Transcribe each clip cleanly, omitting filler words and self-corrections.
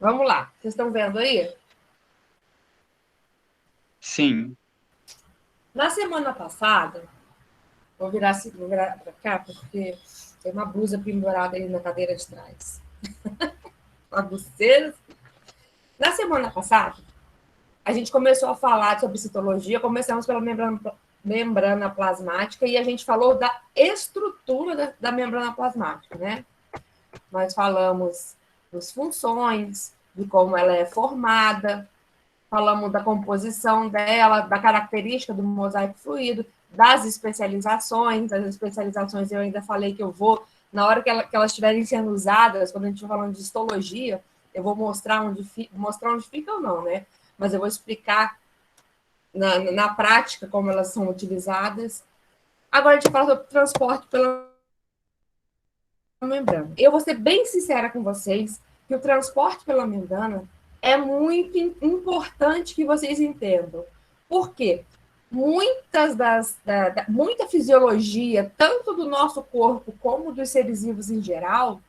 Vamos lá. Vocês estão vendo aí? Sim. Na semana passada, vou virar para cá, porque tem uma blusa pendurada aí na cadeira de trás. Bagunceira. Na semana passada, a gente começou a falar sobre citologia, começamos pela membrana plasmática e a gente falou da estrutura da membrana plasmática, né? Nós falamos das funções, de como ela é formada, falamos da composição dela, da característica do mosaico fluido, das especializações. As especializações eu ainda falei que eu vou, na hora que elas estiverem sendo usadas, quando a gente estiver falando de histologia, eu vou mostrar onde fica ou não, né? Mas eu vou explicar na prática como elas são utilizadas. Agora a gente fala sobre transporte pela membrana. Eu vou ser bem sincera com vocês que o transporte pela membrana é muito importante que vocês entendam. Por quê? Muita fisiologia, tanto do nosso corpo como dos seres vivos em geral,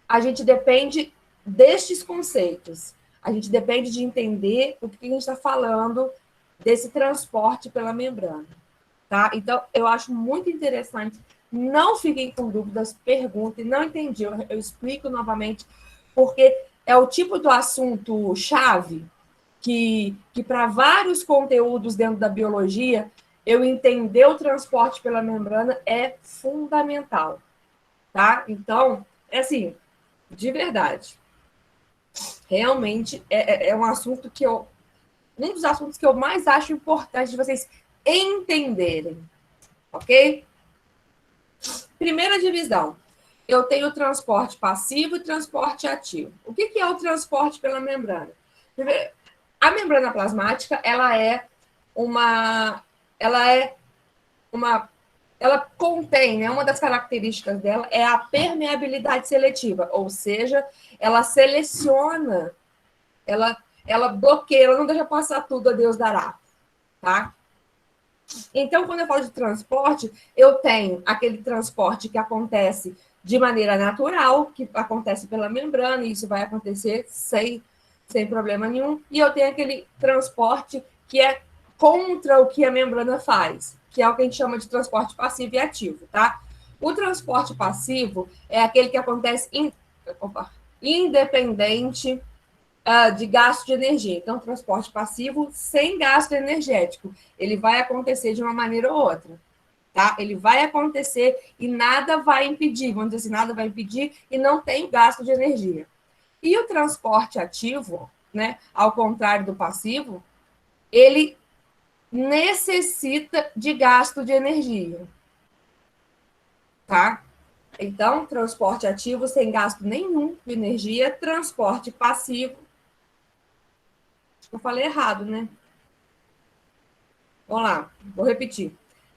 a gente depende destes conceitos. A gente depende de entender o que a gente está falando desse transporte pela membrana. Tá? Então, eu acho muito interessante. Não fiquem com dúvidas, perguntem. Não entendi, eu explico novamente, porque é o tipo do assunto chave que para vários conteúdos dentro da biologia, eu entender o transporte pela membrana é fundamental. Tá? Então, é assim, de verdade. Realmente é um assunto que eu. Um dos assuntos que eu mais acho importante de vocês entenderem. Ok? Primeira divisão. Eu tenho transporte passivo e transporte ativo. O que é o transporte pela membrana? A membrana plasmática, uma, ela é uma, ela contém, né, uma das características dela é a permeabilidade seletiva, ou seja, ela seleciona, ela bloqueia, ela não deixa passar tudo, a Deus dará, tá? Então, quando eu falo de transporte, eu tenho aquele transporte que acontece de maneira natural, que acontece pela membrana, e isso vai acontecer sem problema nenhum, e eu tenho aquele transporte que é contra o que a membrana faz, que é o que a gente chama de transporte passivo e ativo, tá? O transporte passivo é aquele que acontece independente de gasto de energia. Então, transporte passivo sem gasto energético. Ele vai acontecer de uma maneira ou outra. Tá? Ele vai acontecer e nada vai impedir, vamos dizer assim, nada vai impedir e não tem gasto de energia. E o transporte ativo, né, ao contrário do passivo, ele necessita de gasto de energia. Tá? Então, transporte ativo sem gasto nenhum de energia, transporte passivo. Eu falei errado, né? Vamos lá, vou repetir.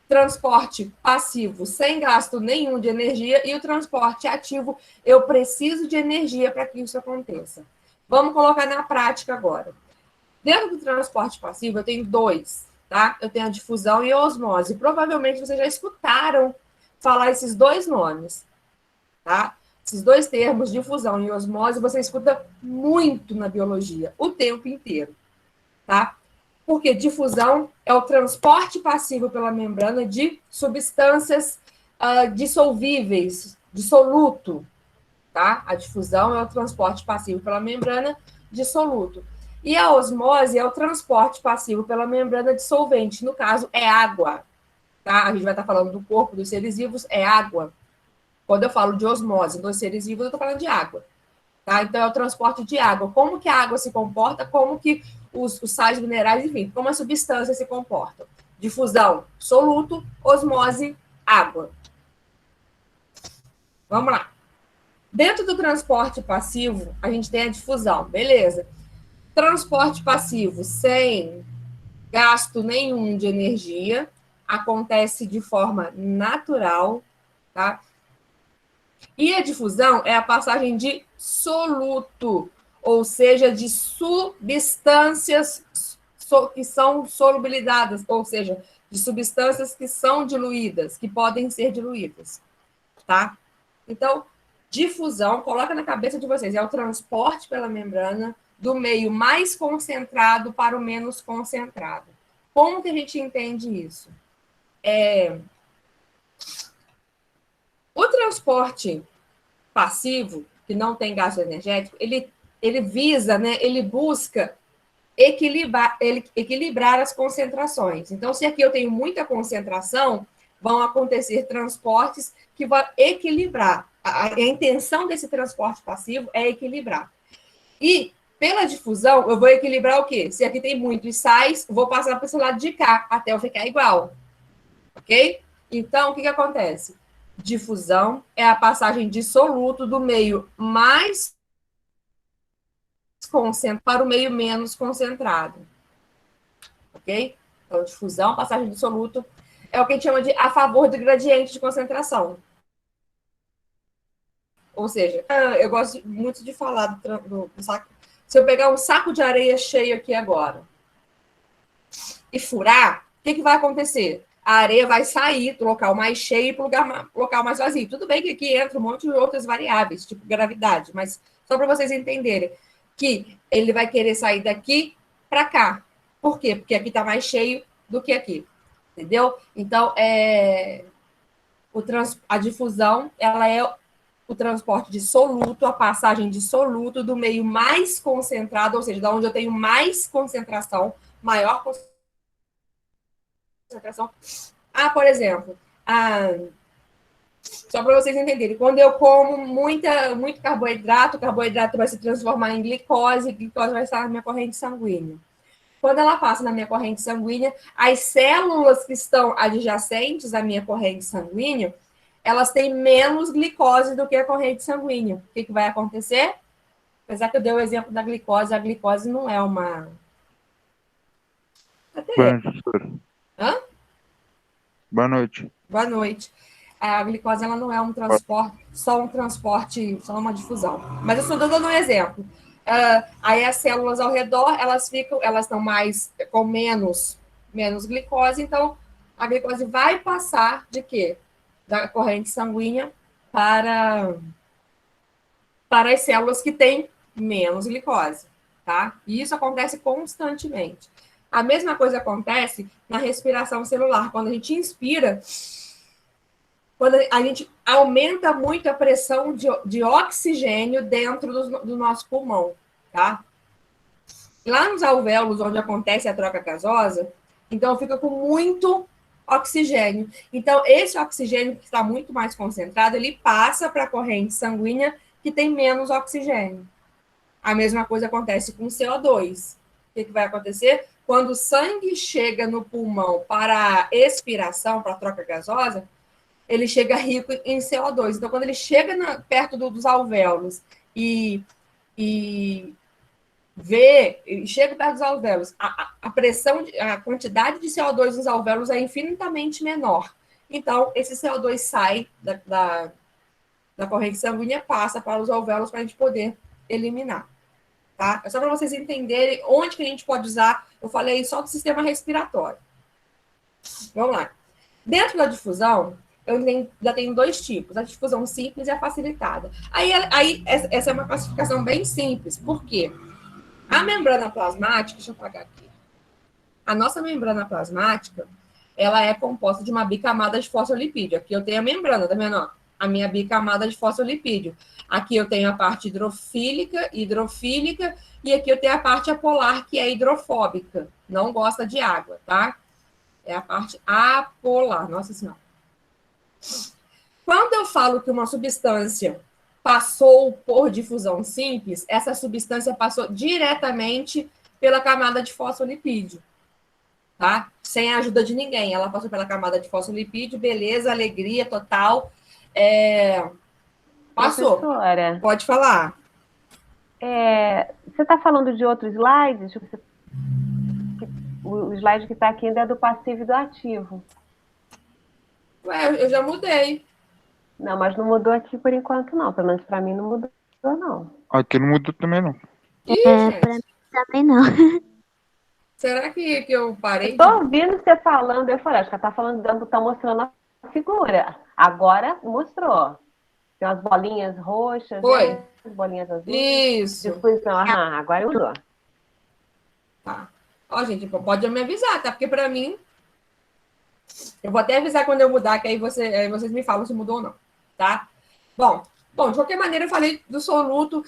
Transporte passivo sem gasto nenhum de energia e o transporte ativo, eu preciso de energia para que isso aconteça. Vamos colocar na prática agora. Dentro do transporte passivo, eu tenho dois, tá? Eu tenho a difusão e a osmose. Provavelmente vocês já escutaram falar esses dois nomes, tá? Esses dois termos, difusão e osmose, você escuta muito na biologia, o tempo inteiro, tá? Porque difusão é o transporte passivo pela membrana de substâncias dissolvíveis, dissoluto, tá? A difusão é o transporte passivo pela membrana dissoluto. E a osmose é o transporte passivo pela membrana dissolvente, no caso é água, tá? A gente vai estar falando do corpo dos seres vivos, é água. Quando eu falo de osmose dos seres vivos, eu estou falando de água. Tá? Então, é o transporte de água. Como que a água se comporta, como que os sais minerais, enfim, como as substâncias se comportam. Difusão, soluto, osmose, água. Vamos lá. Dentro do transporte passivo, a gente tem a difusão, beleza. Transporte passivo sem gasto nenhum de energia, acontece de forma natural, tá? E a difusão é a passagem de soluto, ou seja, de substâncias que são solubilizadas, ou seja, de substâncias que são diluídas, que podem ser diluídas, tá? Então, Difusão, coloca na cabeça de vocês, é o transporte pela membrana do meio mais concentrado para o menos concentrado. Como que a gente entende isso? O transporte passivo, que não tem gasto energético, ele visa, né, ele busca equilibrar as concentrações. Então, se aqui eu tenho muita concentração, vão acontecer transportes que vão equilibrar. A intenção desse transporte passivo é equilibrar. E, pela difusão, eu vou equilibrar o quê? Se aqui tem muitos sais, vou passar para esse lado de cá, até eu ficar igual. Ok? Então, o que acontece? Difusão é a passagem de soluto do meio mais concentrado para o meio menos concentrado. Ok? Então, difusão, passagem de soluto, é o que a gente chama de a favor do gradiente de concentração. Ou seja, eu gosto muito de falar do saco. Se eu pegar um saco de areia cheio aqui agora e furar, o que vai acontecer? A areia vai sair do local mais cheio para o local mais vazio. Tudo bem que aqui entra um monte de outras variáveis, tipo gravidade, mas só para vocês entenderem que ele vai querer sair daqui para cá. Por quê? Porque aqui está mais cheio do que aqui. Entendeu? Então, a difusão ela é o transporte de soluto, a passagem de soluto do meio mais concentrado, ou seja, da onde eu tenho mais concentração, maior concentração. Por exemplo, só para vocês entenderem, quando eu como muito carboidrato, o carboidrato vai se transformar em glicose, glicose vai estar na minha corrente sanguínea. Quando ela passa na minha corrente sanguínea, as células que estão adjacentes à minha corrente sanguínea, elas têm menos glicose do que a corrente sanguínea. O que vai acontecer? Apesar que eu dei o exemplo da glicose, a glicose não é uma... Boa noite, professora. Hã? Boa noite. Boa noite. A glicose ela não é um transporte, só uma difusão. Mas eu estou dando um exemplo. Aí as células ao redor, elas estão mais com menos glicose, então a glicose vai passar de quê? Da corrente sanguínea para as células que têm menos glicose, tá? E isso acontece constantemente. A mesma coisa acontece na respiração celular. Quando a gente inspira, quando a gente aumenta muito a pressão de oxigênio dentro do nosso pulmão, tá? Lá nos alvéolos, onde acontece a troca gasosa, então fica com muito oxigênio. Então, esse oxigênio que está muito mais concentrado, ele passa para a corrente sanguínea que tem menos oxigênio. A mesma coisa acontece com o CO2. O que vai acontecer? Quando o sangue chega no pulmão para a expiração, para a troca gasosa, ele chega rico em CO2. Então, quando ele chega perto dos alvéolos e chega perto dos alvéolos, a pressão, a quantidade de CO2 nos alvéolos é infinitamente menor. Então, esse CO2 sai da corrente sanguínea, passa para os alvéolos para a gente poder eliminar. Tá? É só para vocês entenderem onde que a gente pode usar. Eu falei só do sistema respiratório. Vamos lá. Dentro da difusão, já tenho dois tipos, a difusão simples e a facilitada. Aí essa é uma classificação bem simples. Por quê? A membrana plasmática, deixa eu apagar aqui. A nossa membrana plasmática, ela é composta de uma bicamada de fosfolipídio. Aqui eu tenho a membrana, tá vendo? A minha bicamada de fosfolipídio. Aqui eu tenho a parte hidrofílica, e aqui eu tenho a parte apolar, que é hidrofóbica. Não gosta de água, tá? É a parte apolar. Nossa Senhora. Quando eu falo que uma substância passou por difusão simples, essa substância passou diretamente pela camada de fosfolipídio, tá? Sem a ajuda de ninguém. Ela passou pela camada de fosfolipídio, beleza, alegria total. Passou. Professora, Pode falar. você está falando de outros slides? O slide que está aqui ainda é do passivo e do ativo. Ué, eu já mudei. Não, mas não mudou aqui por enquanto, não. Pelo menos para mim não mudou, não. Aqui não mudou também, não. Para mim também não. Será que eu parei? Estou ouvindo você falando, eu falei, acho que ela está falando, está mostrando a figura. Agora mostrou. Tem umas bolinhas roxas, Foi. né? As bolinhas azuis. Isso. Difusão, agora mudou. Tá. Ó, gente, pode me avisar, tá? Porque para mim, eu vou até avisar quando eu mudar, que aí vocês me falam se mudou ou não, tá? Bom, de qualquer maneira, eu falei do soluto.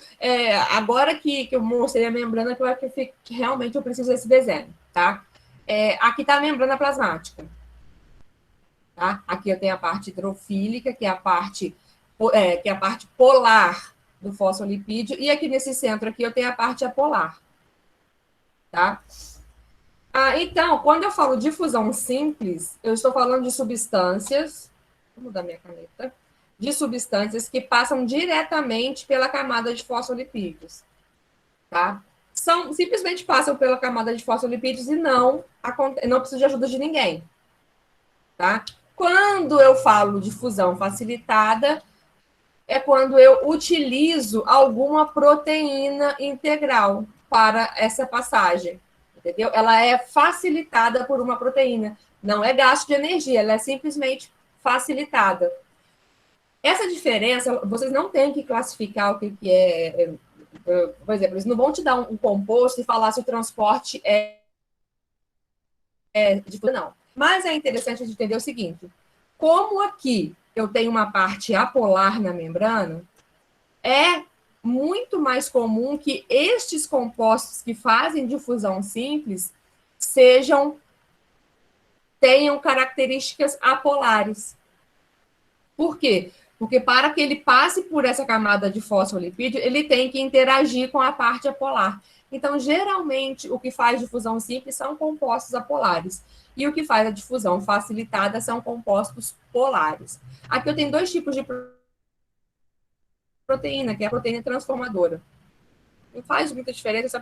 Agora que eu mostrei a membrana, que realmente eu preciso desse desenho, tá? Aqui está a membrana plasmática. Tá? Aqui eu tenho a parte hidrofílica, que é a parte polar do fosfolipídio, e aqui nesse centro aqui eu tenho a parte apolar. Tá? Então, quando eu falo de fusão simples, eu estou falando de substâncias, vou mudar minha caneta, de substâncias que passam diretamente pela camada de fosfolipídios. Tá? Simplesmente passam pela camada de fosfolipídios e não precisam de ajuda de ninguém. Tá? Quando eu falo de fusão facilitada, é quando eu utilizo alguma proteína integral para essa passagem, entendeu? Ela é facilitada por uma proteína, não é gasto de energia, ela é simplesmente facilitada. Essa diferença, vocês não têm que classificar o que é. Por exemplo, eles não vão te dar um composto e falar se o transporte é de fusão, não. Mas é interessante a gente entender o seguinte: como aqui eu tenho uma parte apolar na membrana, é muito mais comum que estes compostos que fazem difusão simples tenham características apolares. Por quê? Porque para que ele passe por essa camada de fosfolipídio, ele tem que interagir com a parte apolar. Então, geralmente, o que faz difusão simples são compostos apolares. E o que faz a difusão facilitada são compostos polares. Aqui eu tenho dois tipos de proteína, que é a proteína transformadora. Não faz muita diferença,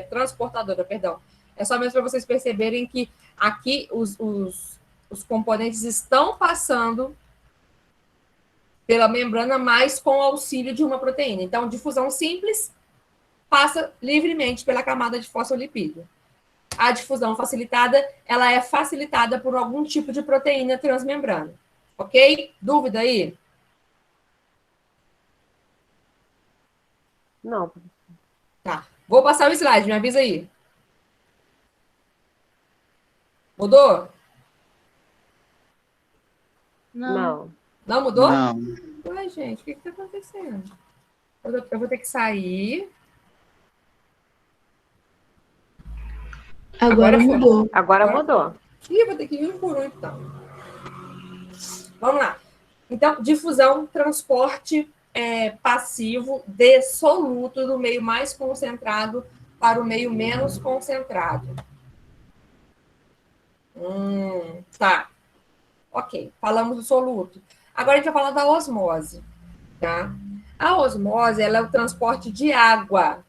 transportadora, perdão. É só mesmo para vocês perceberem que aqui os componentes estão passando pela membrana, mas com o auxílio de uma proteína. Então, difusão simples passa livremente pela camada de fosfolipídio. A difusão facilitada, ela é facilitada por algum tipo de proteína transmembrana. Ok? Dúvida aí? Não. Tá. Vou passar o slide, me avisa aí. Mudou? Não. Não mudou? Não. Ué, gente, o que está acontecendo? Eu vou ter que sair. Agora mudou. Agora mudou. Ih, vou ter que ir um por um, então. Vamos lá. Então, difusão, transporte passivo de soluto do meio mais concentrado para o meio menos concentrado. Tá. Ok, falamos do soluto. Agora a gente vai falar da osmose, tá? A osmose, ela é o transporte de água,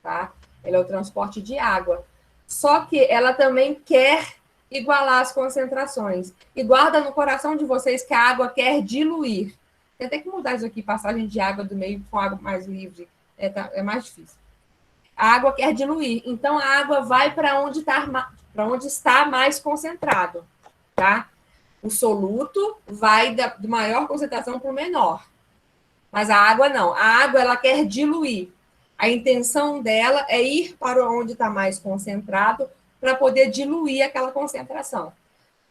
tá? Ela é o transporte de água. Só que ela também quer igualar as concentrações. E guarda no coração de vocês que a água quer diluir. Tem até que mudar isso aqui, passagem de água do meio com água mais livre. É mais difícil. A água quer diluir. Então, a água vai para onde está mais concentrado, tá? O soluto vai de maior concentração para o menor. Mas a água não. A água, ela quer diluir. A intenção dela é ir para onde está mais concentrado para poder diluir aquela concentração.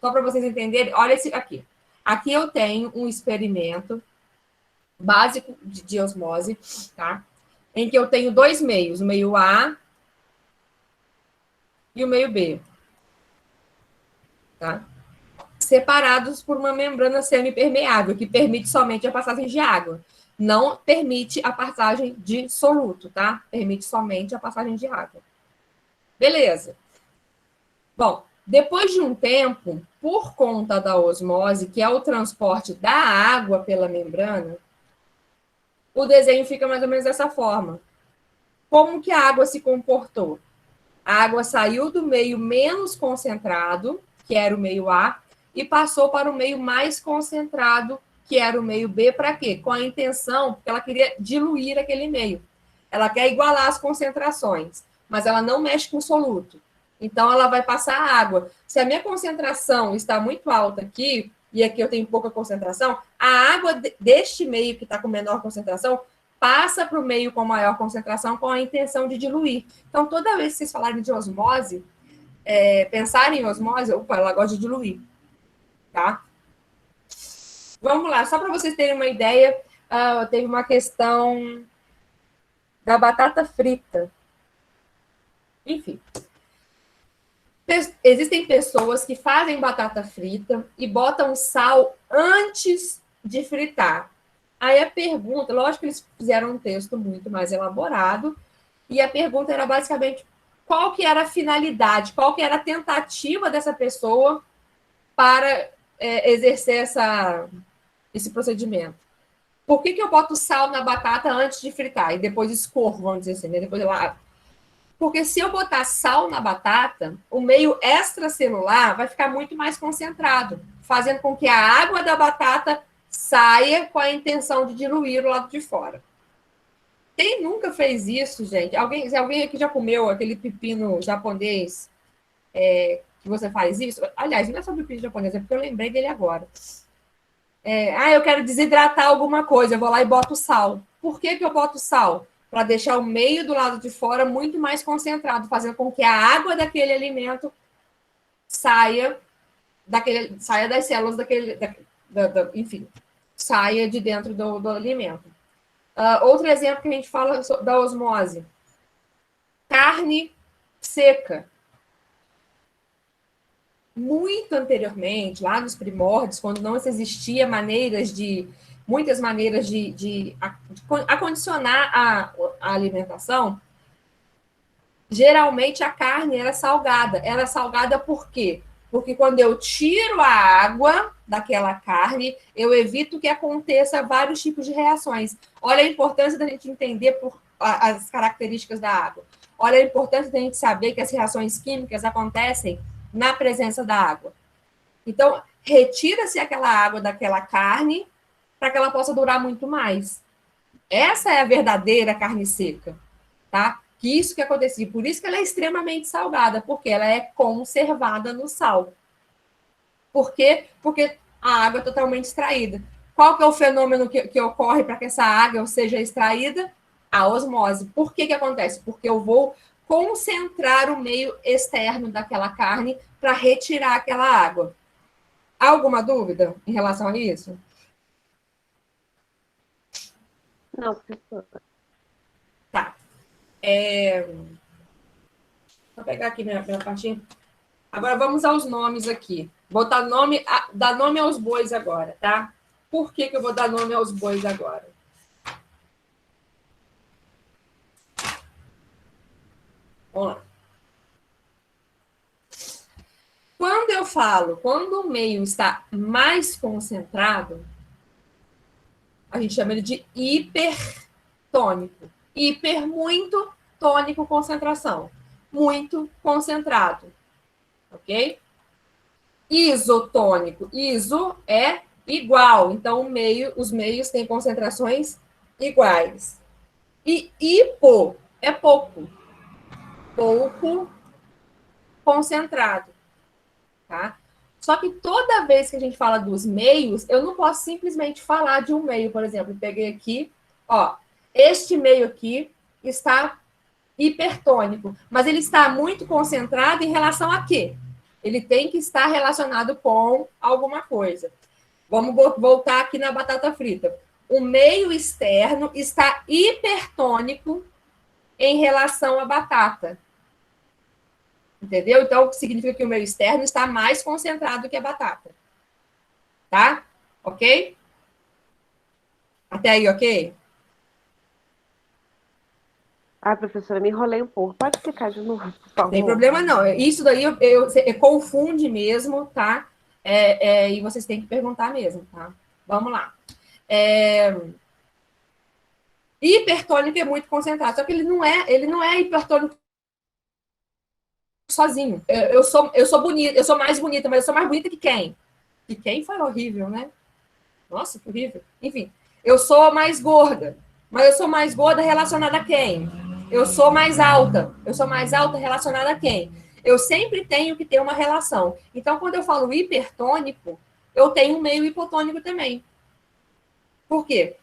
Só para vocês entenderem, olha esse aqui. Aqui eu tenho um experimento básico de osmose, tá? Em que eu tenho dois meios, o meio A e o meio B. Tá? Separados por uma membrana semipermeável, que permite somente a passagem de água. Não permite a passagem de soluto, tá? Permite somente a passagem de água. Beleza. Bom, depois de um tempo, por conta da osmose, que é o transporte da água pela membrana, o desenho fica mais ou menos dessa forma. Como que a água se comportou? A água saiu do meio menos concentrado, que era o meio A, e passou para o meio mais concentrado, que era o meio B, para quê? Com a intenção, porque ela queria diluir aquele meio. Ela quer igualar as concentrações, mas ela não mexe com o soluto. Então, ela vai passar a água. Se a minha concentração está muito alta aqui, e aqui eu tenho pouca concentração, a água deste meio que está com menor concentração passa para o meio com maior concentração com a intenção de diluir. Então, toda vez que vocês falarem de osmose, pensarem em osmose, opa, ela gosta de diluir, tá? Vamos lá, só para vocês terem uma ideia, teve uma questão da batata frita. Enfim. Existem pessoas que fazem batata frita e botam sal antes de fritar. Aí a pergunta, lógico que eles fizeram um texto muito mais elaborado, e a pergunta era basicamente qual que era a finalidade, qual que era a tentativa dessa pessoa para exercer esse procedimento. Por que eu boto sal na batata antes de fritar e depois escorro, vamos dizer assim, né? Depois eu lavo? Porque se eu botar sal na batata, o meio extracelular vai ficar muito mais concentrado, fazendo com que a água da batata saia com a intenção de diluir o lado de fora. Quem nunca fez isso, gente? Alguém aqui já comeu aquele pepino japonês que você faz isso? Aliás, não é só pepino japonês, é porque eu lembrei dele agora. Eu quero desidratar alguma coisa, eu vou lá e boto sal. Por que eu boto sal? Para deixar o meio do lado de fora muito mais concentrado, fazendo com que a água daquele alimento saia das células daquele, enfim, saia de dentro do alimento. Outro exemplo que a gente fala da osmose. Carne seca. Muito anteriormente, lá nos primórdios, quando não existia muitas maneiras de acondicionar a alimentação, geralmente a carne era salgada. Era salgada por quê? Porque quando eu tiro a água daquela carne, eu evito que aconteça vários tipos de reações. Olha a importância da gente entender as características da água. Olha a importância da gente saber que as reações químicas acontecem na presença da água. Então, retira-se aquela água daquela carne para que ela possa durar muito mais. Essa é a verdadeira carne seca, tá? Que isso que acontecia. Por isso que ela é extremamente salgada, porque ela é conservada no sal. Por quê? Porque a água é totalmente extraída. Qual que é o fenômeno que ocorre para que essa água seja extraída? A osmose. Por que acontece? Porque eu vou concentrar o meio externo daquela carne para retirar aquela água. Há alguma dúvida em relação a isso? Não, professora. Tá. Vou pegar aqui minha partinha. Agora vamos aos nomes aqui. Vou dar nome aos bois agora, tá? Por que eu vou dar nome aos bois agora? Vamos lá. Quando o meio está mais concentrado, a gente chama ele de hipertônico. Hiper, muito, tônico, concentração. Muito concentrado. Ok? Isotônico. Iso é igual. Então, os meios têm concentrações iguais. E hipo é pouco. Pouco concentrado. Tá? Só que toda vez que a gente fala dos meios, eu não posso simplesmente falar de um meio. Por exemplo, eu peguei aqui, ó, este meio aqui está hipertônico, mas ele está muito concentrado em relação a quê? Ele tem que estar relacionado com alguma coisa. Vamos voltar aqui na batata frita. O meio externo está hipertônico em relação à batata. Entendeu? Então, significa que o meio externo está mais concentrado que a batata. Tá? Ok? Até aí, ok? Professora, me enrolei um pouco. Pode explicar de novo, por favor? Não tem problema, não. Isso daí eu confunde mesmo, tá? E vocês têm que perguntar mesmo, tá? Vamos lá. Hipertônico é muito concentrado, só que ele não é hipertônico sozinho. Eu sou bonita, eu sou mais bonita, mas eu sou mais bonita que quem? Que quem foi horrível, né? Nossa, que horrível. Enfim, eu sou mais gorda, mas eu sou mais gorda relacionada a quem? Eu sou mais alta relacionada a quem? Eu sempre tenho que ter uma relação. Então, quando eu falo hipertônico, eu tenho um meio hipotônico também. Por quê?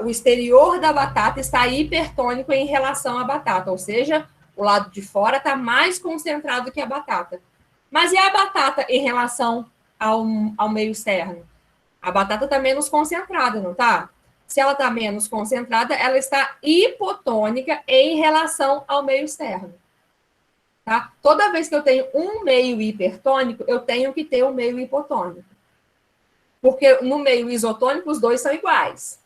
O exterior da batata está hipertônico em relação à batata, ou seja, o lado de fora está mais concentrado que a batata. Mas e a batata em relação ao meio externo? A batata está menos concentrada, não está? Se ela está menos concentrada, ela está hipotônica em relação ao meio externo. Tá? Toda vez que eu tenho um meio hipertônico, eu tenho que ter um meio hipotônico. Porque no meio isotônico, os dois são iguais.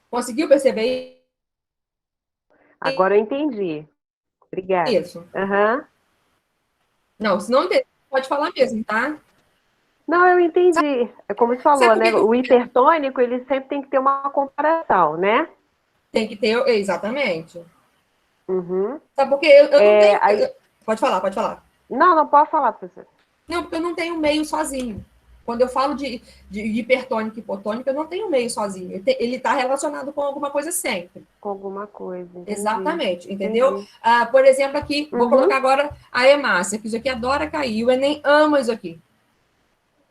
Conseguiu perceber Agora eu entendi. Obrigada. isso? Uhum. Não, se não entender, pode falar mesmo, tá? Não, eu entendi. É como você falou, Sabe por né? que O hipertônico, ele sempre tem que ter uma comparação, né? tem que ter? Exatamente. Uhum. Sabe por quê? Eu não tenho... Aí... Pode falar, pode falar. Não pode falar, professor. Não, porque eu não tenho meio sozinho. Quando eu falo de hipertônico e hipotônico, eu não tenho meio sozinho. Ele está relacionado com alguma coisa sempre. Com alguma coisa. Entendi. Exatamente, entendeu? Por exemplo, aqui, vou colocar agora a hemácia, que isso aqui adora cair. O Enem ama isso aqui.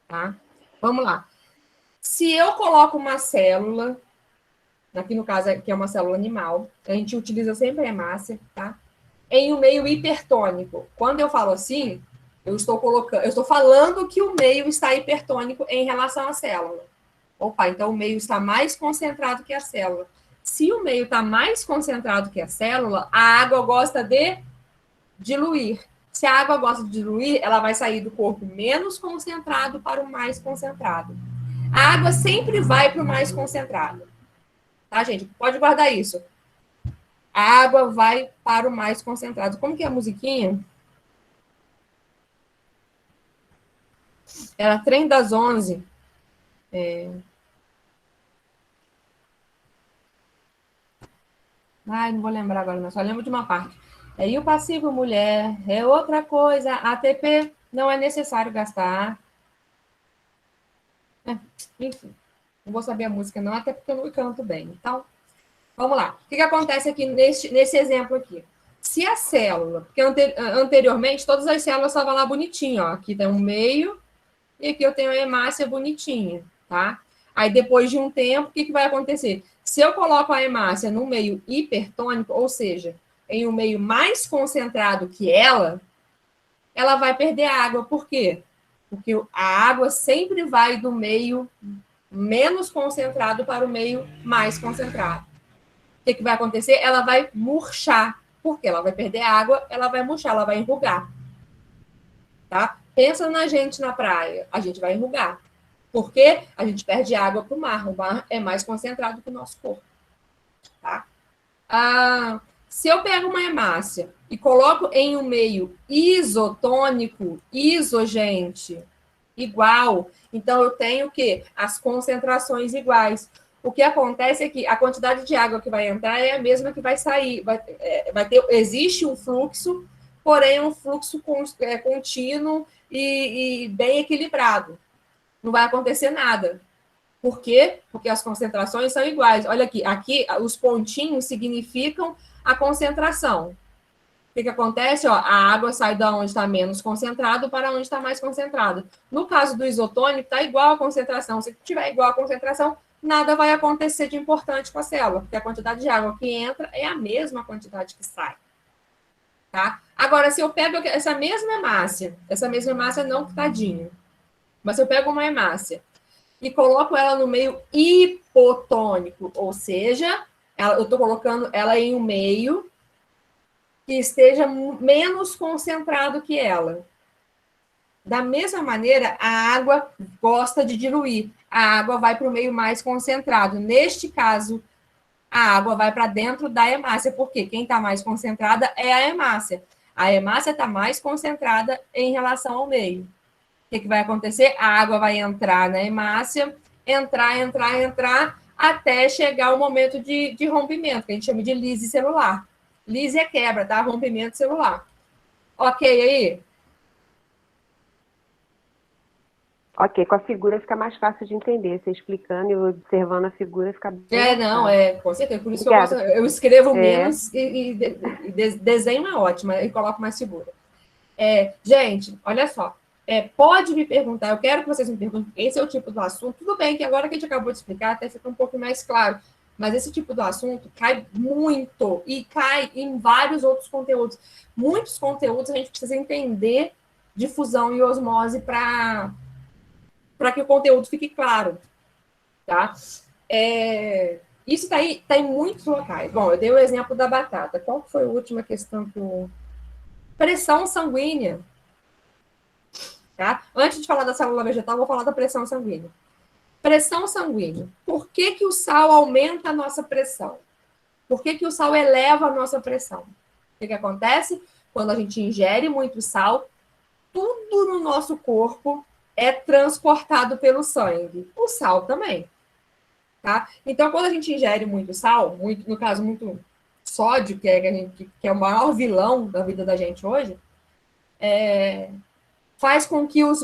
Tá? Vamos lá. Se eu coloco uma célula, aqui no caso aqui é uma célula animal, a gente utiliza sempre a hemácia, tá? Em um meio hipertônico. Quando eu falo assim, eu estou falando que o meio está hipertônico em relação à célula. Opa, então o meio está mais concentrado que a célula. Se o meio está mais concentrado que a célula, a água gosta de diluir. Se a água gosta de diluir, ela vai sair do corpo menos concentrado para o mais concentrado. A água sempre vai para o mais concentrado. Tá, gente? Pode guardar isso. A água vai para o mais concentrado. Como que é a musiquinha? Era Trem das 11. Ai, não vou lembrar agora, mas só lembro de uma parte. E o passivo mulher é outra coisa. ATP não é necessário gastar. Enfim, não vou saber a música não, até porque eu não canto bem. Então, vamos lá. O que acontece aqui nesse exemplo aqui? Se a célula, porque anteriormente todas as células estavam lá bonitinho, ó. Aqui tem um meio e aqui eu tenho a hemácia bonitinha, tá? Aí depois de um tempo, o que vai acontecer? Se eu coloco a hemácia no meio hipertônico, ou seja, em um meio mais concentrado que ela vai perder água. Por quê? Porque a água sempre vai do meio menos concentrado para o meio mais concentrado. O que vai acontecer? Ela vai murchar. Por quê? Ela vai perder água, ela vai murchar, ela vai enrugar. Tá? Pensa na gente na praia, a gente vai enrugar. Por quê? A gente perde água para o mar é mais concentrado que o nosso corpo. Tá? Se eu pego uma hemácia e coloco em um meio isotônico, gente, igual, então eu tenho o quê? As concentrações iguais. O que acontece é que a quantidade de água que vai entrar é a mesma que vai sair. Existe um fluxo, porém um fluxo contínuo e bem equilibrado. Não vai acontecer nada. Por quê? Porque as concentrações são iguais. Olha aqui os pontinhos significam a concentração. O que acontece? Ó, a água sai da onde está menos concentrado para onde está mais concentrado. No caso do isotônico, está igual a concentração. Se tiver igual a concentração, nada vai acontecer de importante com a célula, porque a quantidade de água que entra é a mesma quantidade que sai. Tá? Agora, se eu pego essa mesma hemácia não tadinho, mas se eu pego uma hemácia e coloco ela no meio hipotônico, ou seja, eu estou colocando ela em um meio que esteja menos concentrado que ela. Da mesma maneira, a água gosta de diluir. A água vai para o meio mais concentrado. Neste caso, a água vai para dentro da hemácia, porque quem está mais concentrada é a hemácia. A hemácia está mais concentrada em relação ao meio. O que vai acontecer? A água vai entrar na hemácia, entrar, até chegar o momento de rompimento, que a gente chama de lise celular. Lise é quebra, tá? Rompimento celular. Ok aí? Ok, com a figura fica mais fácil de entender. Você explicando e observando a figura fica bem com certeza. Por isso que eu escrevo menos e desenho é ótimo, e coloco mais figura. Gente, olha só. pode me perguntar, eu quero que vocês me perguntem, esse é o tipo do assunto, tudo bem que agora que a gente acabou de explicar, até fica um pouco mais claro, mas esse tipo do assunto cai muito, e cai em vários outros conteúdos. Muitos conteúdos a gente precisa entender de fusão e osmose para que o conteúdo fique claro, tá? Isso tá em muitos locais. Bom, eu dei o exemplo da batata. Qual foi a última questão que eu... Pressão sanguínea. Tá? Antes de falar da célula vegetal, vou falar da pressão sanguínea. Pressão sanguínea. Por que o sal aumenta a nossa pressão? Por que o sal eleva a nossa pressão? O que acontece? Quando a gente ingere muito sal, tudo no nosso corpo é transportado pelo sangue. O sal também. Tá? Então, quando a gente ingere muito sal, no caso, muito sódio, que é o maior vilão da vida da gente hoje, faz com que o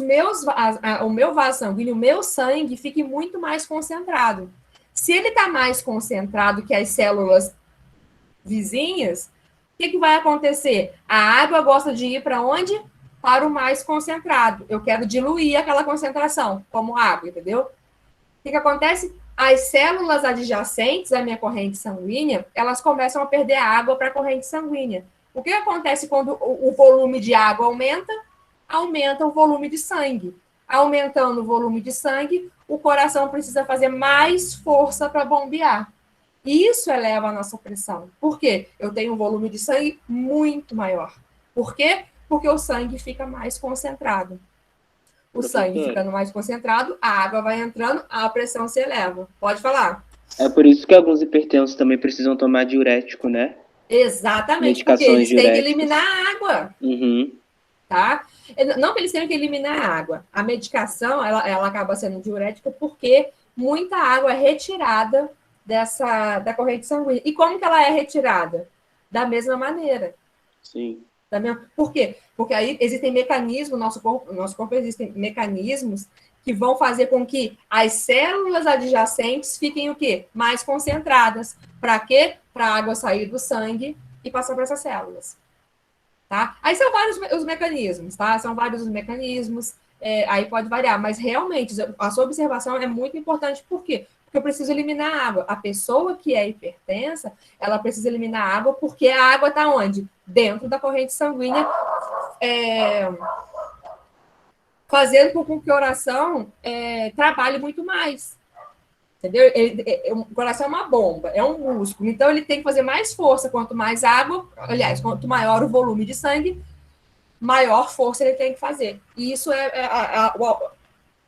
meu vaso sanguíneo, o meu sangue, fique muito mais concentrado. Se ele está mais concentrado que as células vizinhas, o que vai acontecer? A água gosta de ir para onde? Para o mais concentrado. Eu quero diluir aquela concentração, como água, entendeu? O que acontece? As células adjacentes à minha corrente sanguínea, elas começam a perder água para a corrente sanguínea. O que acontece quando o volume de água aumenta? Aumenta o volume de sangue. Aumentando o volume de sangue, o coração precisa fazer mais força para bombear. E isso eleva a nossa pressão. Por quê? Eu tenho um volume de sangue muito maior. Por quê? Porque o sangue fica mais concentrado. O sangue ficando mais concentrado, a água vai entrando, a pressão se eleva. Pode falar. É por isso que alguns hipertensos também precisam tomar diurético, né? Exatamente, porque eles têm que eliminar a água. Uhum. Tá? Não que eles tenham que eliminar a água. A medicação, ela acaba sendo diurética porque muita água é retirada da corrente sanguínea. E como que ela é retirada? Da mesma maneira. Sim. Por quê? Porque aí existem mecanismos, no nosso corpo existem mecanismos que vão fazer com que as células adjacentes fiquem o quê? Mais concentradas. Para quê? Para a água sair do sangue e passar para essas células. Tá? Aí são vários os mecanismos, tá? São vários os mecanismos, aí pode variar, mas realmente a sua observação é muito importante. Por quê? Porque eu preciso eliminar a água. A pessoa que é hipertensa, ela precisa eliminar a água porque a água está onde? Dentro da corrente sanguínea, fazendo com que o coração trabalhe muito mais. Entendeu? O coração é uma bomba, é um músculo. Então, ele tem que fazer mais força. Quanto mais água, aliás, quanto maior o volume de sangue, maior força ele tem que fazer. E isso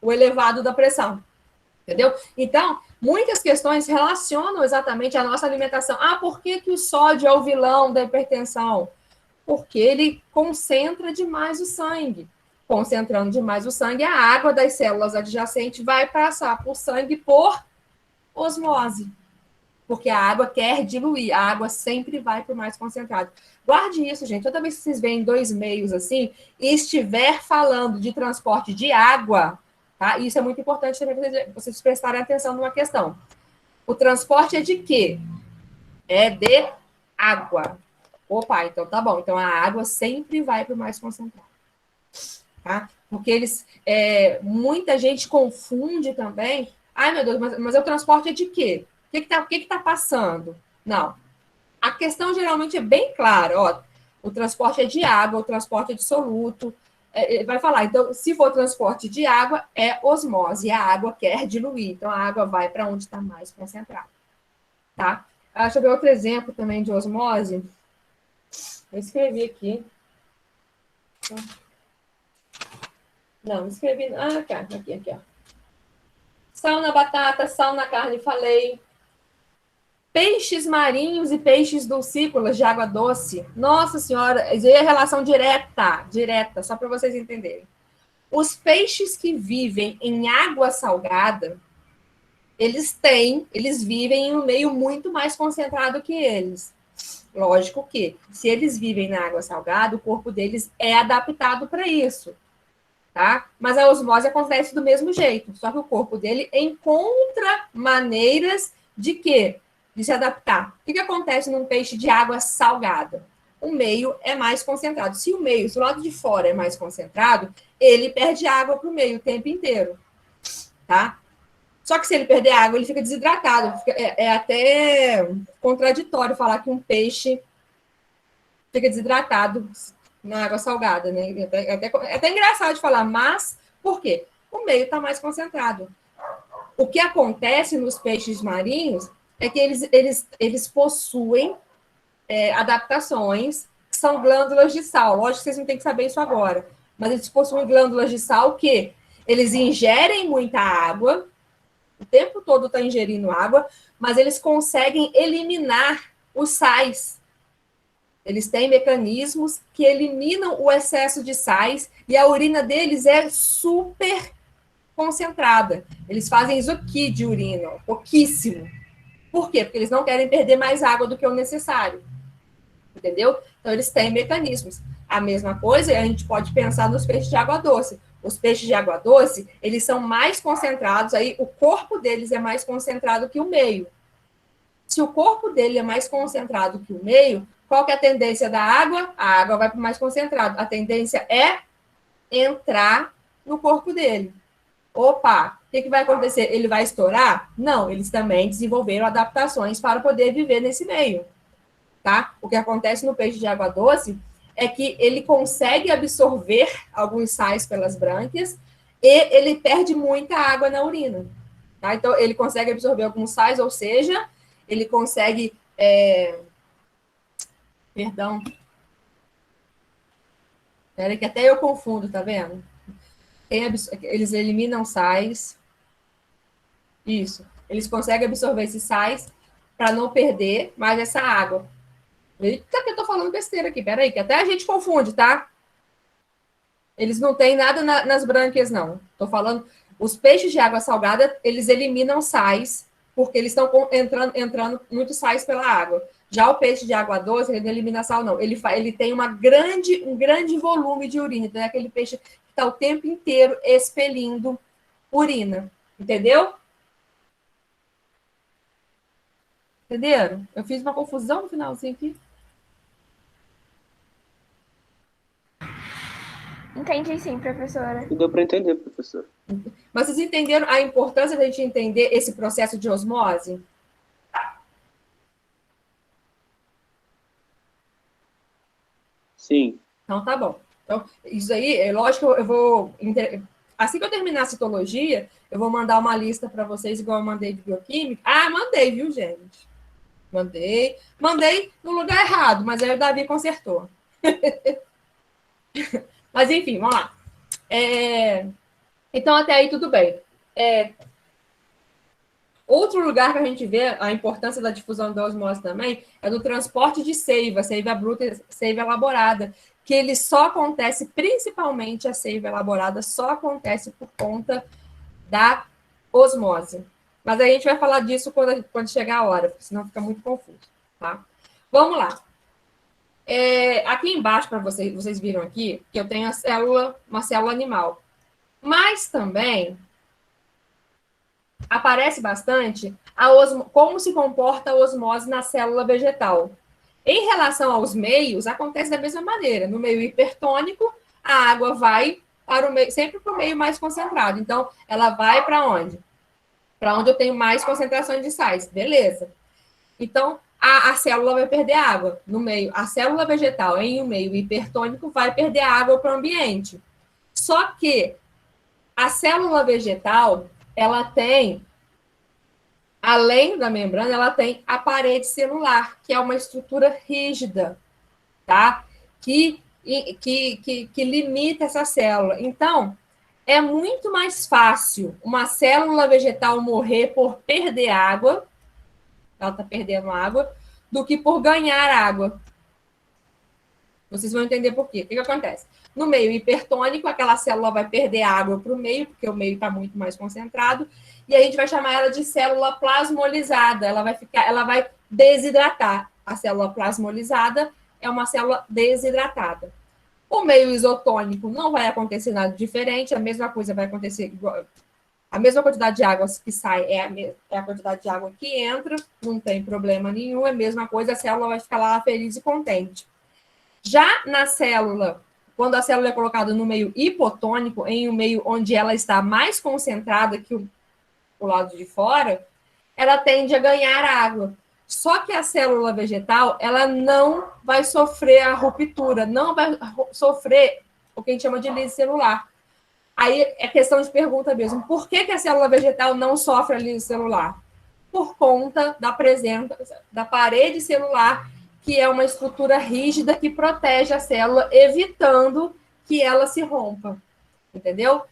o elevado da pressão. Entendeu? Então, muitas questões relacionam exatamente a nossa alimentação. Por que o sódio é o vilão da hipertensão? Porque ele concentra demais o sangue. Concentrando demais o sangue, a água das células adjacentes vai passar por sangue por osmose. Porque a água quer diluir. A água sempre vai para o mais concentrado. Guarde isso, gente. Toda vez que vocês veem dois meios assim, e estiver falando de transporte de água, tá? Isso é muito importante também vocês prestarem atenção numa questão. O transporte é de quê? É de água. Opa, então tá bom. Então a água sempre vai para o mais concentrado. Tá? Porque muita gente confunde também. Ai, meu Deus, mas o transporte é de quê? O que está passando? Não. A questão geralmente é bem clara. Ó, o transporte é de água, o transporte é de soluto. Vai falar, então, se for transporte de água, é osmose. A água quer diluir. Então, a água vai para onde está mais concentrada. Tá? Deixa eu ver outro exemplo também de osmose. Eu escrevi aqui. Não escrevi. Tá. Aqui, ó. Sal na batata, sal na carne, falei. Peixes marinhos e peixes dulcícolas de água doce. Nossa Senhora, isso aí é relação direta, só para vocês entenderem. Os peixes que vivem em água salgada, eles vivem em um meio muito mais concentrado que eles. Lógico que, se eles vivem na água salgada, o corpo deles é adaptado para isso. Tá? Mas a osmose acontece do mesmo jeito, só que o corpo dele encontra maneiras de quê? De se adaptar. O que acontece num peixe de água salgada? o meio é mais concentrado. Se o lado de fora é mais concentrado, ele perde água para o meio o tempo inteiro, tá? Só que se ele perder água, ele fica desidratado. É até contraditório falar que um peixe fica desidratado na água salgada, né? É até engraçado de falar, mas por quê? O meio está mais concentrado. O que acontece nos peixes marinhos é que eles possuem adaptações, que são glândulas de sal. Lógico que vocês não têm que saber isso agora, mas eles possuem glândulas de sal que eles ingerem muita água, o tempo todo está ingerindo água, mas eles conseguem eliminar os sais. Eles têm mecanismos que eliminam o excesso de sais e a urina deles é super concentrada. Eles fazem isso aqui de urina, pouquíssimo. Por quê? Porque eles não querem perder mais água do que o necessário. Entendeu? Então, eles têm mecanismos. A mesma coisa, a gente pode pensar nos peixes de água doce. Os peixes de água doce, eles são mais concentrados, aí o corpo deles é mais concentrado que o meio. Se o corpo dele é mais concentrado que o meio, qual que é a tendência da água? A água vai para o mais concentrado. A tendência é entrar no corpo dele. Opa, o que vai acontecer? Ele vai estourar? Não, eles também desenvolveram adaptações para poder viver nesse meio. Tá? O que acontece no peixe de água doce é que ele consegue absorver alguns sais pelas brânquias e ele perde muita água na urina. Tá? Então, ele consegue absorver alguns sais, ou seja, ele consegue... Perdão. Espera que até eu confundo, tá vendo? Eles eliminam sais. Isso. Eles conseguem absorver esses sais para não perder mais essa água. Eita, que eu tô falando besteira aqui. Peraí, que até a gente confunde, tá? Eles não têm nada nas brânquias, não. Tô falando... Os peixes de água salgada, eles eliminam sais, porque eles estão entrando muitos sais pela água. Já o peixe de água doce, ele não elimina sal, não. Ele tem um grande volume de urina. Então, é aquele peixe que está o tempo inteiro expelindo urina. Entendeu? Entenderam? Eu fiz uma confusão no finalzinho aqui. Entendi sim, professora. Deu para entender, professor. Mas vocês entenderam a importância da gente entender esse processo de osmose? Sim. Então, tá bom. Então, isso aí, é lógico que eu vou... Assim que eu terminar a citologia, eu vou mandar uma lista para vocês, igual eu mandei de bioquímica. Ah, mandei, viu, gente? Mandei no lugar errado, mas aí o Davi consertou. Mas, enfim, vamos lá. Então, até aí, tudo bem. Outro lugar que a gente vê a importância da difusão da osmose também é do transporte de seiva bruta, seiva elaborada, que ele só acontece, principalmente a seiva elaborada, só acontece por conta da osmose. Mas a gente vai falar disso quando chegar a hora, porque senão fica muito confuso, tá? Vamos lá. Aqui embaixo, para vocês viram aqui, que eu tenho uma célula animal. Mas também aparece bastante como se comporta a osmose na célula vegetal. Em relação aos meios, acontece da mesma maneira. No meio hipertônico, a água vai para o meio, sempre para o meio mais concentrado. Então, ela vai para onde? Para onde eu tenho mais concentração de sais. Beleza. Então, a célula vai perder água no meio. A célula vegetal em um meio hipertônico vai perder água para o ambiente. Só que a célula vegetal, ela tem, além da membrana, ela tem a parede celular, que é uma estrutura rígida, tá? Que limita essa célula. Então, é muito mais fácil uma célula vegetal morrer por perder água, ela está perdendo água, do que por ganhar água. Vocês vão entender por quê. O que acontece? No meio hipertônico, aquela célula vai perder água para o meio, porque o meio está muito mais concentrado, e a gente vai chamar ela de célula plasmolizada. Ela vai desidratar. A célula plasmolizada é uma célula desidratada. O meio isotônico não vai acontecer nada diferente, a mesma coisa vai acontecer igual. A mesma quantidade de água que sai é a quantidade de água que entra, não tem problema nenhum, é a mesma coisa, a célula vai ficar lá feliz e contente. Já na célula, quando a célula é colocada no meio hipotônico, em um meio onde ela está mais concentrada que o lado de fora, ela tende a ganhar água. Só que a célula vegetal, ela não vai sofrer a ruptura, não vai sofrer o que a gente chama de lise celular. Aí é questão de pergunta mesmo. Por que a célula vegetal não sofre a lise celular? Por conta da presença da parede celular, que é uma estrutura rígida que protege a célula, evitando que ela se rompa. Entendeu?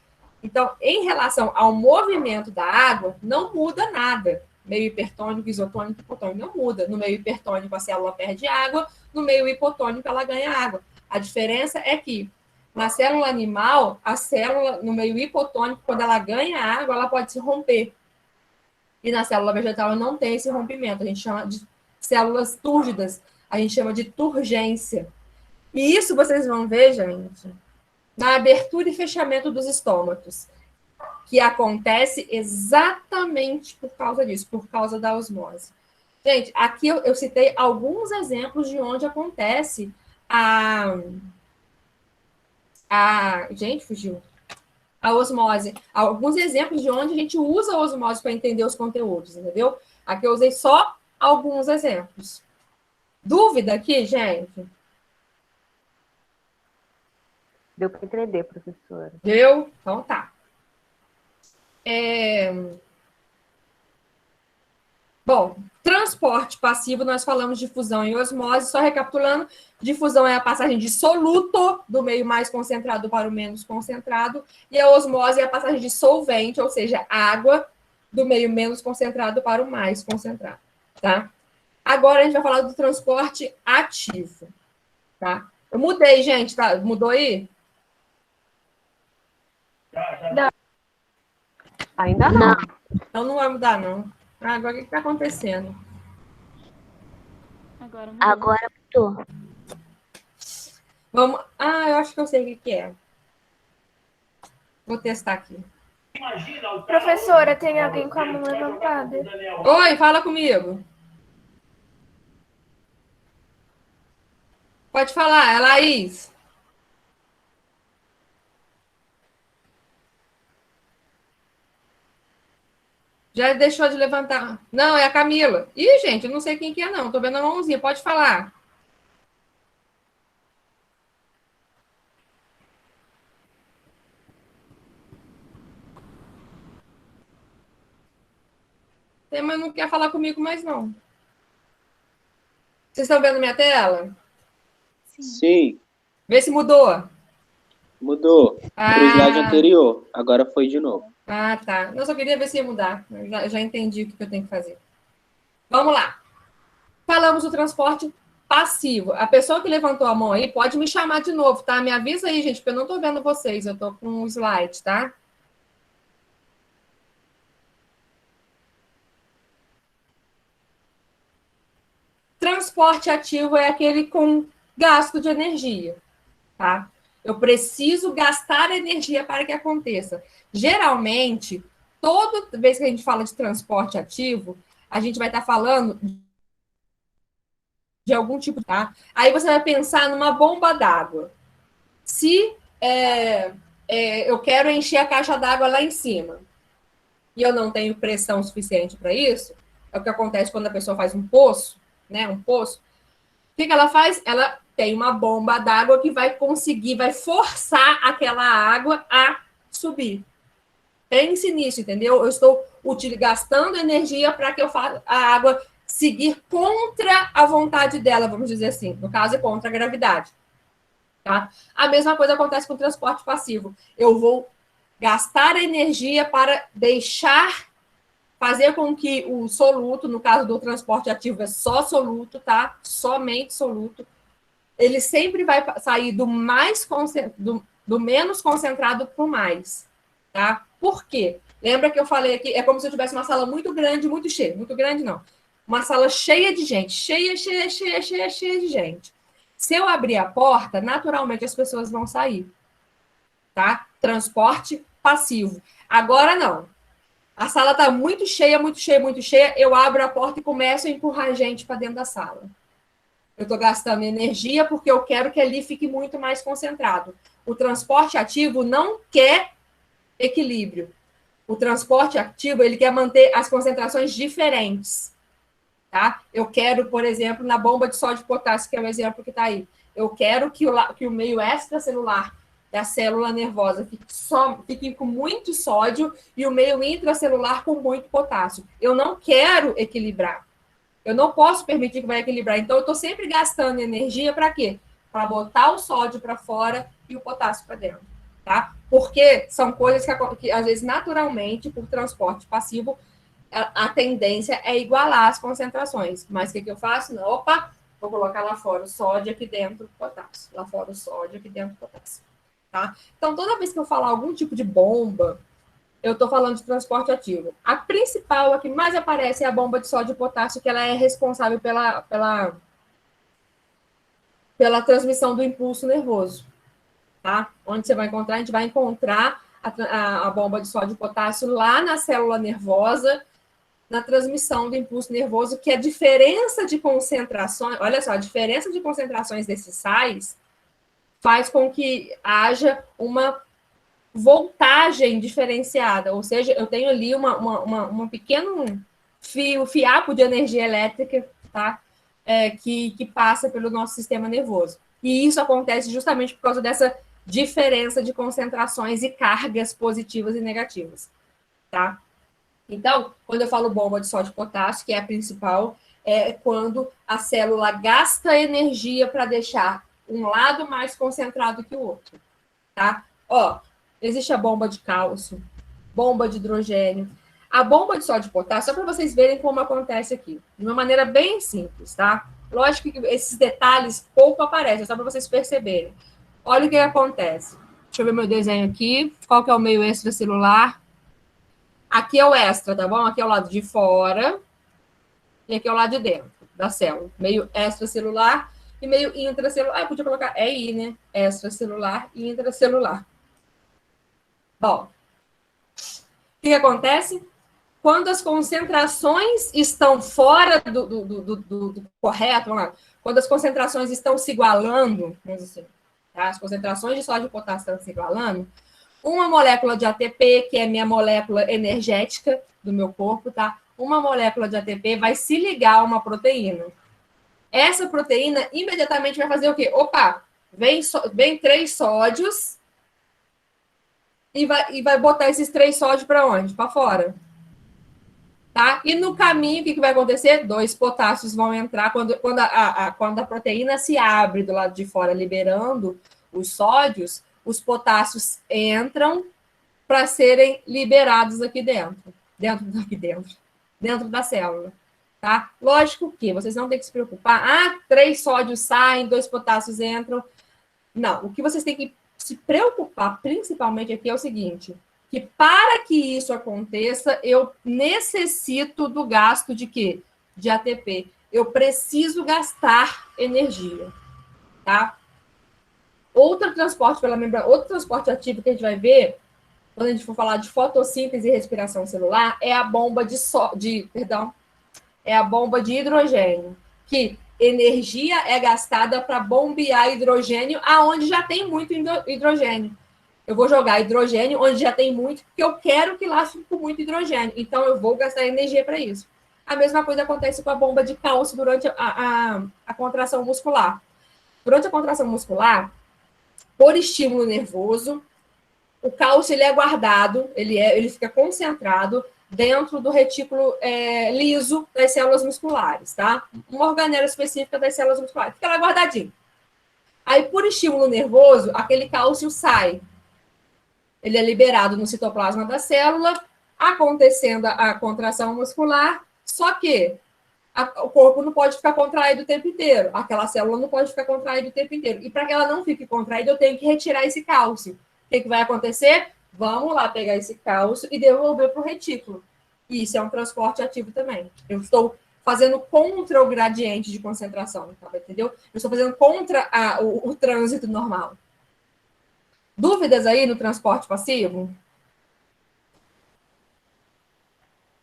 Então, em relação ao movimento da água, não muda nada. Meio hipertônico, isotônico, hipotônico, não muda. No meio hipertônico, a célula perde água, no meio hipotônico, ela ganha água. A diferença é que, na célula animal, a célula, no meio hipotônico, quando ela ganha água, ela pode se romper. E na célula vegetal, ela não tem esse rompimento. A gente chama de células túrgidas, a gente chama de turgência. E isso vocês vão ver, gente, na abertura e fechamento dos estômatos, que acontece exatamente por causa disso, por causa da osmose. Gente, aqui eu citei alguns exemplos de onde acontece gente, fugiu. A osmose. Alguns exemplos de onde a gente usa a osmose para entender os conteúdos, entendeu? Aqui eu usei só alguns exemplos. Dúvida aqui, gente? Deu para entender, professora. Deu? Então tá. Bom, transporte passivo, nós falamos de fusão e osmose, só recapitulando, difusão é a passagem de soluto do meio mais concentrado para o menos concentrado, e a osmose é a passagem de solvente, ou seja, água, do meio menos concentrado para o mais concentrado, tá? Agora a gente vai falar do transporte ativo, tá? Eu mudei, gente, tá? Mudou aí? Não. Ainda não. Então não vai mudar, não. Agora o que está acontecendo? Agora mudou. Vamos. Eu acho que eu sei o que é. Vou testar aqui. Professora, tem alguém com a mão levantada? Oi, fala comigo. Pode falar, é Laís. Já deixou de levantar. Não, é a Camila. Ih, gente, eu não sei quem que é, não. Tô vendo a mãozinha. Pode falar. Mas não quer falar comigo mais, não. Vocês estão vendo minha tela? Sim, Vê se mudou. mudou. Para o slide anterior. Agora foi de novo. Tá. Eu só queria ver se ia mudar. Eu já entendi o que eu tenho que fazer. Vamos lá. Falamos do transporte passivo. A pessoa que levantou a mão aí pode me chamar de novo, tá? Me avisa aí, gente, porque eu não tô vendo vocês. Eu tô com um slide, tá? Transporte ativo é aquele com gasto de energia, tá? Eu preciso gastar energia para que aconteça. Geralmente, toda vez que a gente fala de transporte ativo, a gente vai estar falando de algum tipo, tá? Aí você vai pensar numa bomba d'água. Se eu quero encher a caixa d'água lá em cima e eu não tenho pressão suficiente para isso, é o que acontece quando a pessoa faz um poço, né? Um poço. O que ela faz? Ela tem uma bomba d'água que vai forçar aquela água a subir. Pense nisso, entendeu? Eu estou gastando energia para que a água seguir contra a vontade dela, vamos dizer assim. No caso, é contra a gravidade. Tá? A mesma coisa acontece com o transporte passivo. Eu vou gastar energia para fazer com que o soluto, no caso do transporte ativo, é só soluto, tá? Somente soluto. Ele sempre vai sair do menos concentrado para o mais, tá? Por quê? Lembra que eu falei aqui, é como se eu tivesse uma sala muito grande, muito cheia. Muito grande, não. Uma sala cheia de gente. Cheia de gente. Se eu abrir a porta, naturalmente as pessoas vão sair, tá? Transporte passivo. Agora, não. A sala está muito cheia, muito cheia, muito cheia. Eu abro a porta e começo a empurrar gente para dentro da sala. Eu estou gastando energia porque eu quero que ali fique muito mais concentrado. O transporte ativo não quer equilíbrio. O transporte ativo, ele quer manter as concentrações diferentes. Tá? Eu quero, por exemplo, na bomba de sódio e potássio, que é o exemplo que está aí, eu quero que o meio extracelular da célula nervosa fique com muito sódio e o meio intracelular com muito potássio. Eu não quero equilibrar. Eu não posso permitir que vai equilibrar. Então, eu estou sempre gastando energia para quê? Para botar o sódio para fora e o potássio para dentro. Tá? Porque são coisas que, às vezes, naturalmente, por transporte passivo, a tendência é igualar as concentrações. Mas o que eu faço? Não, opa, vou colocar lá fora o sódio, aqui dentro o potássio. Lá fora o sódio, aqui dentro o potássio. Tá? Então, toda vez que eu falar algum tipo de bomba, eu estou falando de transporte ativo. A principal, a que mais aparece, é a bomba de sódio e potássio, que ela é responsável pela transmissão do impulso nervoso. Tá? Onde você vai encontrar? A gente vai encontrar a bomba de sódio e potássio lá na célula nervosa, na transmissão do impulso nervoso, que a diferença de concentrações, olha só, a diferença de concentrações desses sais faz com que haja uma voltagem diferenciada, ou seja, eu tenho ali um pequeno fiapo de energia elétrica, tá? Que passa pelo nosso sistema nervoso. E isso acontece justamente por causa dessa diferença de concentrações e cargas positivas e negativas, tá? Então, quando eu falo bomba de sódio e potássio, que é a principal, é quando a célula gasta energia para deixar um lado mais concentrado que o outro, tá? Ó, existe a bomba de cálcio, bomba de hidrogênio. A bomba de sódio e potássio, só para vocês verem como acontece aqui, de uma maneira bem simples, tá? Lógico que esses detalhes pouco aparecem, só para vocês perceberem. Olha o que acontece. Deixa eu ver meu desenho aqui. Qual que é o meio extracelular? Aqui é o extra, tá bom? Aqui é o lado de fora e aqui é o lado de dentro da célula. Meio extracelular e meio intracelular. Eu podia colocar EI, né? Extracelular e intracelular. Bom, o que acontece? Quando as concentrações estão fora do correto, vamos lá, quando as concentrações estão se igualando, vamos dizer assim, tá? As concentrações de sódio e potássio estão se igualando, uma molécula de ATP, que é minha molécula energética do meu corpo, tá? Uma molécula de ATP vai se ligar a uma proteína. Essa proteína imediatamente vai fazer o quê? Opa, vem 3 sódios e vai botar esses 3 sódios para onde? Para fora. Tá? E no caminho, o que vai acontecer? 2 potássios vão entrar quando a proteína se abre do lado de fora, liberando os sódios, os potássios entram para serem liberados aqui dentro da célula. Tá? Lógico que vocês não têm que se preocupar. 3 sódios saem, 2 potássios entram. Não, o que vocês têm que se preocupar principalmente aqui é o seguinte, que para que isso aconteça, eu necessito do gasto de quê? De ATP. Eu preciso gastar energia, tá? Outro transporte ativo que a gente vai ver, quando a gente for falar de fotossíntese e respiração celular, é a bomba é a bomba de hidrogênio, que energia é gastada para bombear hidrogênio aonde já tem muito hidrogênio. Eu vou jogar hidrogênio onde já tem muito, porque eu quero que lá fique com muito hidrogênio. Então, eu vou gastar energia para isso. A mesma coisa acontece com a bomba de cálcio durante a contração muscular. Durante a contração muscular, por estímulo nervoso, o cálcio ele é guardado, ele fica concentrado dentro do retículo liso das células musculares, tá? Uma organela específica das células musculares. Fica lá guardadinho. Aí, por estímulo nervoso, aquele cálcio sai. Ele é liberado no citoplasma da célula, acontecendo a contração muscular, só que o corpo não pode ficar contraído o tempo inteiro. Aquela célula não pode ficar contraída o tempo inteiro. E para que ela não fique contraída, eu tenho que retirar esse cálcio. O que vai acontecer? Vamos lá pegar esse cálcio e devolver para o retículo. E isso é um transporte ativo também. Eu estou fazendo contra o gradiente de concentração, tá? Entendeu? Eu estou fazendo contra o trânsito normal. Dúvidas aí no transporte passivo?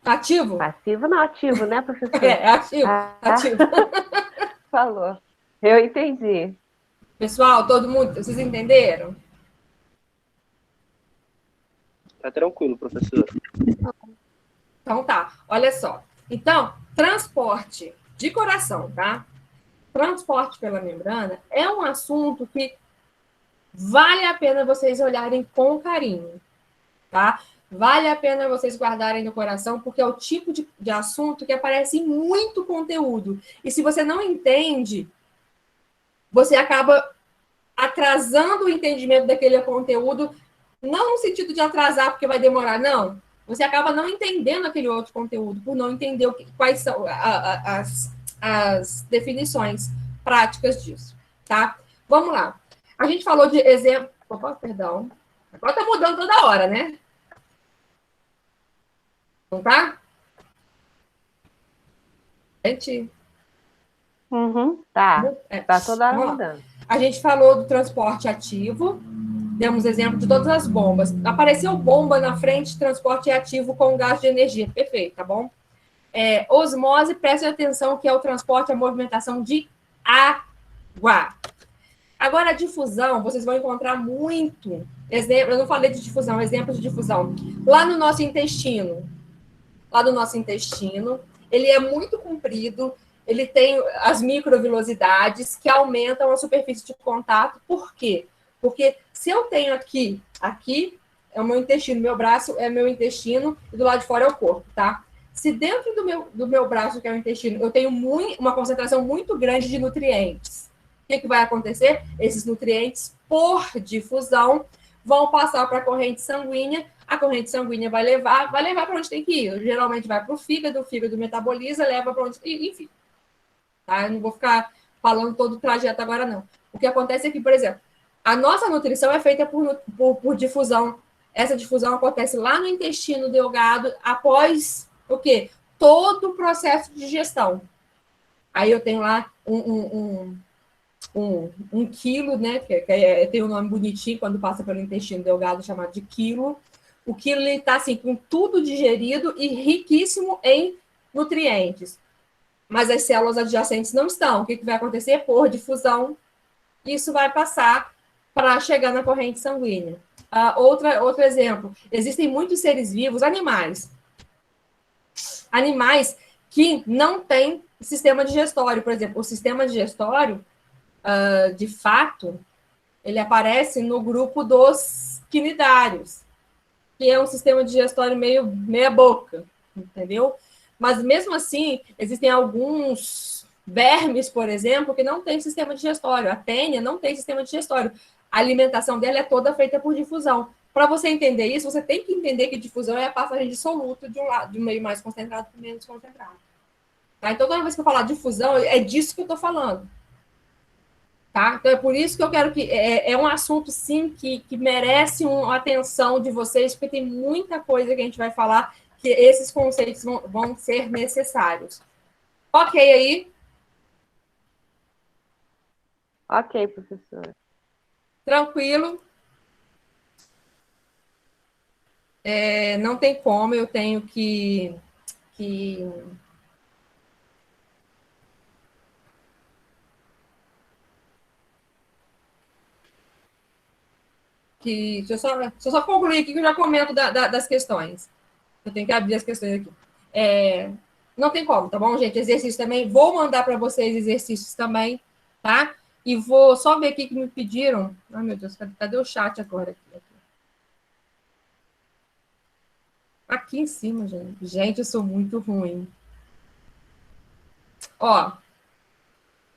Ativo? Passivo não, ativo, né, professor? Ativo. Ativo. Falou. Eu entendi. Pessoal, todo mundo, vocês entenderam? Tá tranquilo, professor. Então tá, olha só. Então, transporte de coração, tá? Transporte pela membrana é um assunto que vale a pena vocês olharem com carinho, tá? Vale a pena vocês guardarem no coração, porque é o tipo de assunto que aparece em muito conteúdo. E se você não entende, você acaba atrasando o entendimento daquele conteúdo, não no sentido de atrasar porque vai demorar, não. Você acaba não entendendo aquele outro conteúdo, por não entender quais são as definições práticas disso, tá? Vamos lá. A gente falou de exemplo... Opa, perdão. Agora tá mudando toda hora, né? Não tá? Gente... Tá. Tá toda hora Vamos lá. mudando. A gente falou do transporte ativo, demos exemplo de todas as bombas. Apareceu bomba na frente, transporte ativo com gás de energia. Perfeito, tá bom? Osmose, prestem atenção que é o transporte, a movimentação de água. Agora, a difusão, vocês vão encontrar muito exemplo. Eu não falei de difusão, exemplos de difusão. Lá no nosso intestino, ele é muito comprido, ele tem as microvilosidades que aumentam a superfície de contato. Por quê? Porque se eu tenho aqui é o meu intestino, meu braço é meu intestino e do lado de fora é o corpo, tá? Se dentro do meu braço, que é o intestino, eu tenho uma concentração muito grande de nutrientes, o que vai acontecer? Esses nutrientes, por difusão, vão passar para a corrente sanguínea. A corrente sanguínea vai levar para onde tem que ir. Geralmente vai para o fígado metaboliza, leva para onde... Enfim. Tá? Eu não vou ficar falando todo o trajeto agora, não. O que acontece aqui, por exemplo, a nossa nutrição é feita por difusão. Essa difusão acontece lá no intestino delgado, após o quê? Todo o processo de digestão. Aí eu tenho lá um quilo, né? Que tem um nome bonitinho quando passa pelo intestino delgado, chamado de quilo. O quilo está assim, com tudo digerido e riquíssimo em nutrientes. Mas as células adjacentes não estão. O que vai acontecer? Por difusão, isso vai passar para chegar na corrente sanguínea. Outro exemplo, existem muitos seres vivos, animais que não têm sistema digestório. Por exemplo, o sistema digestório, de fato, ele aparece no grupo dos quinidários, que é um sistema digestório meia boca, entendeu? Mas, mesmo assim, existem alguns vermes, por exemplo, que não têm sistema digestório. A tênia não tem sistema digestório. A alimentação dela é toda feita por difusão. Para você entender isso, você tem que entender que difusão é a passagem de soluto de um meio mais concentrado para o menos concentrado. Tá? Então, toda vez que eu falar difusão, é disso que eu estou falando. Tá? Então, é por isso que eu quero que... É um assunto, sim, que merece uma atenção de vocês, porque tem muita coisa que a gente vai falar que esses conceitos vão ser necessários. Ok aí? Ok, professora. Tranquilo? Não tem como, eu tenho que deixa eu só concluir aqui que eu já comento das questões. Eu tenho que abrir as questões aqui. Não tem como, tá bom, gente? Exercício também. Vou mandar para vocês exercícios também, tá? E vou só ver aqui que me pediram. Ai, meu Deus, cadê o chat agora? Aqui em cima, gente. Gente, eu sou muito ruim. Ó,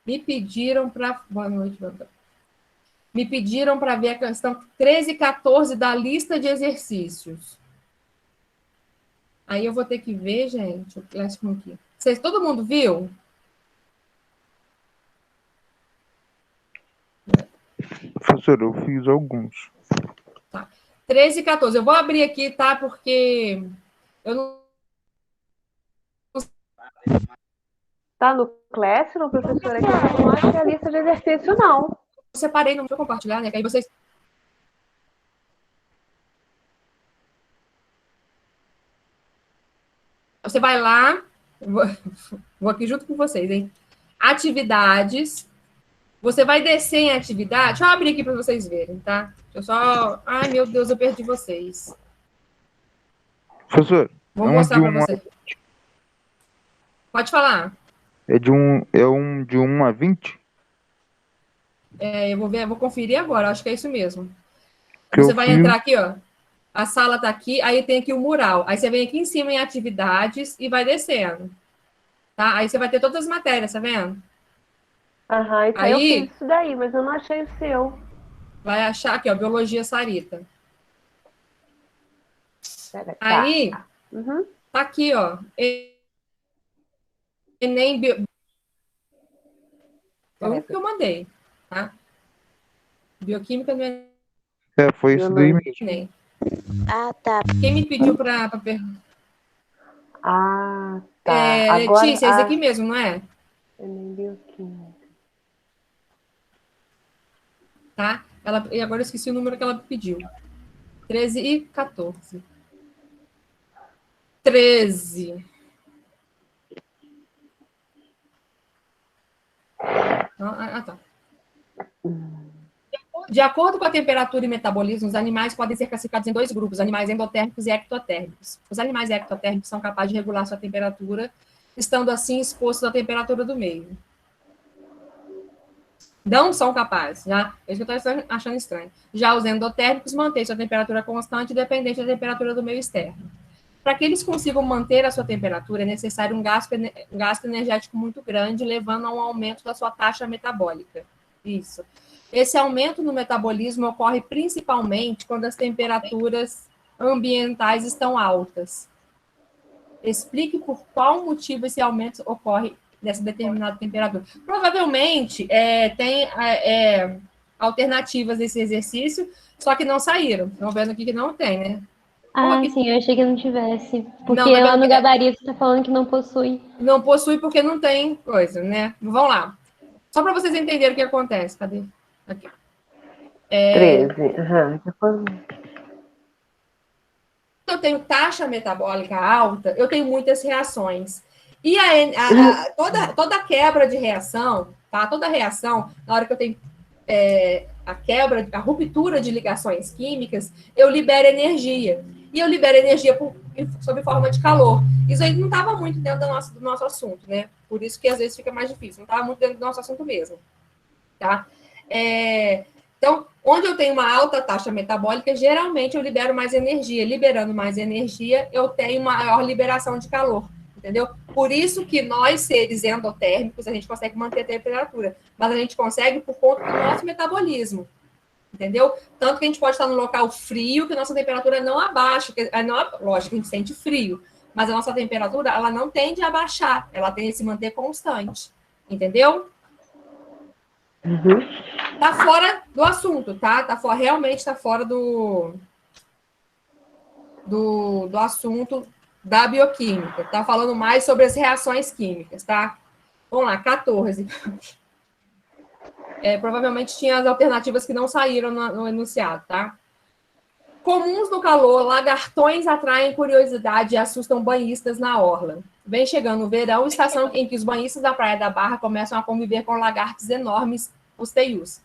me pediram para... Boa noite, Wanda. Me pediram para ver a questão 13 e 14 da lista de exercícios. Aí eu vou ter que ver, gente, o Classroom aqui. Todo mundo viu? Professor, eu fiz alguns. Tá. 13 e 14. Eu vou abrir aqui, tá? Porque eu não... Tá no Classroom, professora, que eu não acho que é a lista de exercício, não. Eu separei, não vou compartilhar, né? Que aí vocês... Você vai lá, vou aqui junto com vocês, hein? Atividades, Você vai descer em atividade. Deixa eu abrir aqui para vocês verem, tá? Deixa eu só. Ai, meu Deus, eu perdi vocês. Professor, Vou é um mostrar de para 1 a... vocês. Pode falar. É um de 1 a 20? Eu vou ver, eu vou conferir agora, acho que é isso mesmo. Que Você eu vai fiz. entrar aqui, ó. A sala tá aqui, aí tem aqui o mural. Aí você vem aqui em cima em atividades e vai descendo. Tá? Aí você vai ter todas as matérias, tá vendo? Aham, então eu Aí fiz isso daí, mas eu não achei o seu. vai achar aqui, ó, Biologia Sarita. Peraí, tá. Aí Uhum. tá aqui, ó. Enem Foi um que eu mandei, tá? Bioquímica no Foi isso daí mesmo. Enem. Ah, tá. Quem me pediu para perguntar? Ah, tá. Agora, Letícia, é esse aqui mesmo, não é? Enem Bioquímica. Tá? E agora eu esqueci o número que ela pediu. 13 e 14. 13. Tá. De acordo com a temperatura e metabolismo, os animais podem ser classificados em 2 grupos, animais endotérmicos e ectotérmicos. Os animais ectotérmicos são capazes de regular sua temperatura, estando assim expostos à temperatura do meio. Não são capazes, já. É isso que eu estou achando estranho. Já os endotérmicos mantêm sua temperatura constante, independente da temperatura do meio externo. Para que eles consigam manter a sua temperatura, é necessário um gasto energético muito grande, levando a um aumento da sua taxa metabólica. Isso. Esse aumento no metabolismo ocorre principalmente quando as temperaturas ambientais estão altas. Explique por qual motivo esse aumento ocorre nessa determinada temperatura. Provavelmente tem alternativas desse exercício, só que não saíram. Estão vendo aqui que não tem, né? Ah, sim, eu achei que não tivesse. Porque Não, lá no gabarito está falando que não possui. Não possui porque não tem coisa, né? Vamos lá. Só para vocês entenderem o que acontece. Cadê? Aqui. 13. Uhum. Eu tenho taxa metabólica alta, eu tenho muitas reações. E toda quebra de reação, tá? Toda reação, na hora que eu tenho a ruptura de ligações químicas, eu libero energia. E eu libero energia sob forma de calor. Isso aí não estava muito dentro do nosso assunto, né? Por isso que às vezes fica mais difícil. Não estava muito dentro do nosso assunto mesmo. Tá? Então, onde eu tenho uma alta taxa metabólica, geralmente eu libero mais energia. Liberando mais energia, eu tenho maior liberação de calor. Entendeu? Por isso que nós, seres endotérmicos, a gente consegue manter a temperatura. Mas a gente consegue por conta do nosso metabolismo. Entendeu? Tanto que a gente pode estar num local frio, que a nossa temperatura não abaixa. Lógico, a gente sente frio, mas a nossa temperatura, ela não tende a baixar, ela tende a se manter constante. Entendeu? Uhum. Tá fora do assunto, tá? Realmente tá fora do assunto da bioquímica. Tá falando mais sobre as reações químicas, tá? Vamos lá, 14. Provavelmente tinha as alternativas que não saíram no enunciado, tá? Comuns no calor, lagartões atraem curiosidade e assustam banhistas na orla. Vem chegando o verão, estação em que os banhistas da Praia da Barra começam a conviver com lagartos enormes, os teius.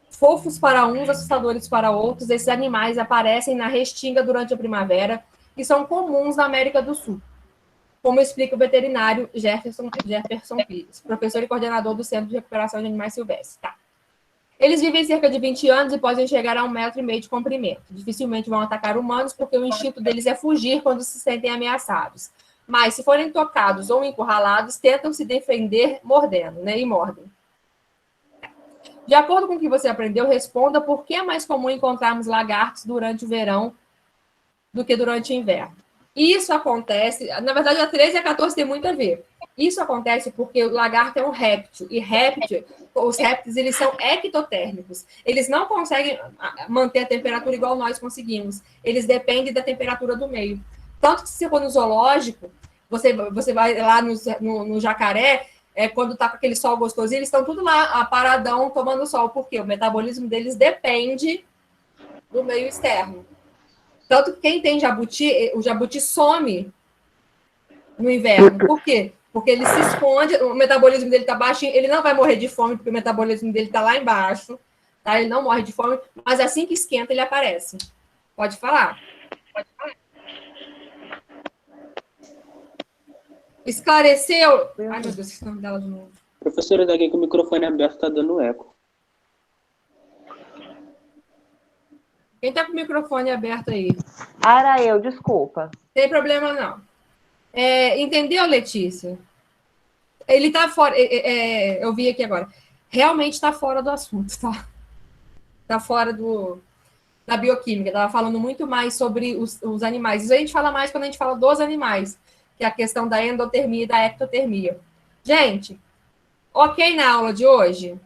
Fofos para uns, assustadores para outros, esses animais aparecem na restinga durante a primavera e são comuns na América do Sul, como explica o veterinário Jefferson Pires, professor e coordenador do Centro de Recuperação de Animais Silvestres. Tá. Eles vivem cerca de 20 anos e podem chegar a 1,5 metro de comprimento. Dificilmente vão atacar humanos, porque o instinto deles é fugir quando se sentem ameaçados. Mas, se forem tocados ou encurralados, tentam se defender mordendo, né? E mordem. De acordo com o que você aprendeu, responda por que é mais comum encontrarmos lagartos durante o verão do que durante o inverno. Isso acontece, na verdade, a 13 e a 14 tem muito a ver. Isso acontece porque o lagarto é um réptil, e os répteis, eles são ectotérmicos. Eles não conseguem manter a temperatura igual nós conseguimos. Eles dependem da temperatura do meio. Tanto que se você for no zoológico, você vai lá no jacaré, quando tá com aquele sol gostosinho, eles estão tudo lá, paradão, tomando sol. Por quê? O metabolismo deles depende do meio externo. Tanto que quem tem jabuti, o jabuti some no inverno. Por quê? Porque ele se esconde, o metabolismo dele está baixo, ele não vai morrer de fome, porque o metabolismo dele está lá embaixo, tá? Ele não morre de fome, mas assim que esquenta, ele aparece. Pode falar. Esclareceu? Ai, meu Deus, esqueci o nome dela de novo. Professora, daqui que o microfone aberto tá dando eco. Quem tá com o microfone aberto aí? Era eu, desculpa. Tem problema, não. Entendeu, Letícia? Ele tá fora, eu vi aqui agora. Realmente está fora do assunto, tá? Está fora da bioquímica. Estava falando muito mais sobre os animais. Isso a gente fala mais quando a gente fala dos animais, que é a questão da endotermia e da ectotermia. Gente, ok na aula de hoje?